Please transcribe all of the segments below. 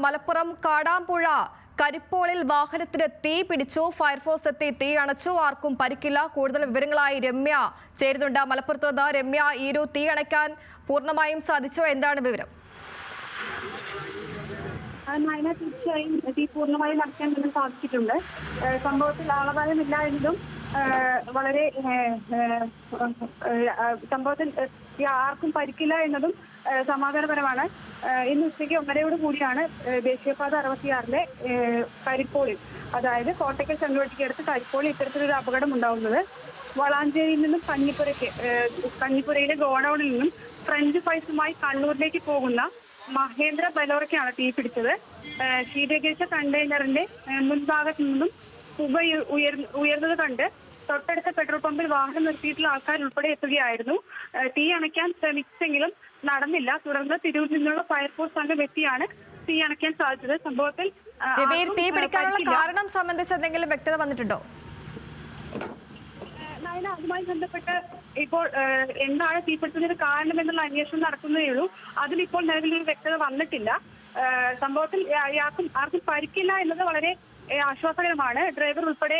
മലപ്പുറം കാടാമ്പുഴ കരിപ്പോളിൽ വാഹനത്തിന് തീ പിടിച്ചു. ഫയർഫോഴ്സ് എത്തി തീ അണച്ചു. ആർക്കും പരിക്കില്ല. കൂടുതൽ വിവരങ്ങളായി രമ്യ ചേരുന്നുണ്ട് മലപ്പുറത്ത് നിന്ന്. രമ്യ, ഈ ഒരു തീ അണയ്ക്കാൻ പൂർണ്ണമായും സാധിച്ചോ? എന്താണ് വിവരം? തീർച്ചയായും തീ പൂർണ്ണമായും അടയ്ക്കാൻ തന്നെ സാധിച്ചിട്ടുണ്ട്. സംഭവത്തിൽ ആളപായമില്ല എന്നതും വളരെ സംഭവത്തിൽ ആർക്കും പരിക്കില്ല എന്നതും സമാധാനപരമാണ്. ഇന്ന് ഉച്ചയ്ക്ക് 1:30 കൂടിയാണ് ദേശീയപാത 66-ലെ കരിപ്പോളിൽ, അതായത് കോട്ടയ്ക്കൽ ചെങ്കോട്ടയ്ക്കടുത്ത് കരിപ്പോളിൽ ഇത്തരത്തിലൊരു അപകടം ഉണ്ടാവുന്നത്. വളാഞ്ചേരിയിൽ നിന്നും കഞ്ഞിപ്പുരയിലെ ഗോഡൌണിൽ നിന്നും ഫ്രഞ്ച് ഫ്രൈസുമായി കണ്ണൂരിലേക്ക് പോകുന്ന മഹേന്ദ്ര ബലോറയ്ക്കാണ് തീ പിടിച്ചത്. ശീതീകരിച്ച കണ്ടെയ്നറിന്റെ മുൻഭാഗത്തു നിന്നും പുക ഉയർന്നത് കണ്ട് തൊട്ടടുത്ത പെട്രോൾ പമ്പിൽ വാഹനം നിർത്തിയിട്ടുള്ള ആൾക്കാർ ഉൾപ്പെടെ എത്തുകയായിരുന്നു. തീ അണയ്ക്കാൻ ശ്രമിച്ചെങ്കിലും നടന്നില്ല. തുടർന്ന് തിരൂരിൽ നിന്നുള്ള ഫയർഫോഴ്സ് സംഘം എത്തിയാണ് തീ അണയ്ക്കാൻ സാധിച്ചത്. സംഭവത്തിൽ തീ പിടിക്കാനുള്ള കാരണം സംബന്ധിച്ച് എന്തെങ്കിലും വ്യക്തത വന്നിട്ടുണ്ടോ? അതുമായി ബന്ധപ്പെട്ട് ഇപ്പോൾ എന്താണ് തീപിടുത്തത്തിന് കാരണമെന്നുള്ള അന്വേഷണം നടക്കുന്നതേ ഉള്ളൂ. അതിലിപ്പോൾ നിലവിലൊരു വ്യക്തത വന്നിട്ടില്ല. സംഭവത്തിൽ ആർക്കും പരിക്കില്ല എന്നത് വളരെ ആശ്വാസകരമാണ്. ഡ്രൈവർ ഉൾപ്പെടെ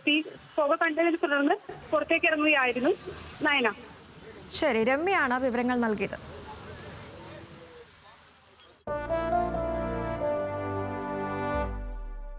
തീ പുക കണ്ടതിനെ തുടർന്ന് പുറത്തേക്ക് ഇറങ്ങുകയായിരുന്നു. നയന. ശരി, രമ്യയാണ് വിവരങ്ങൾ നൽകിയത്.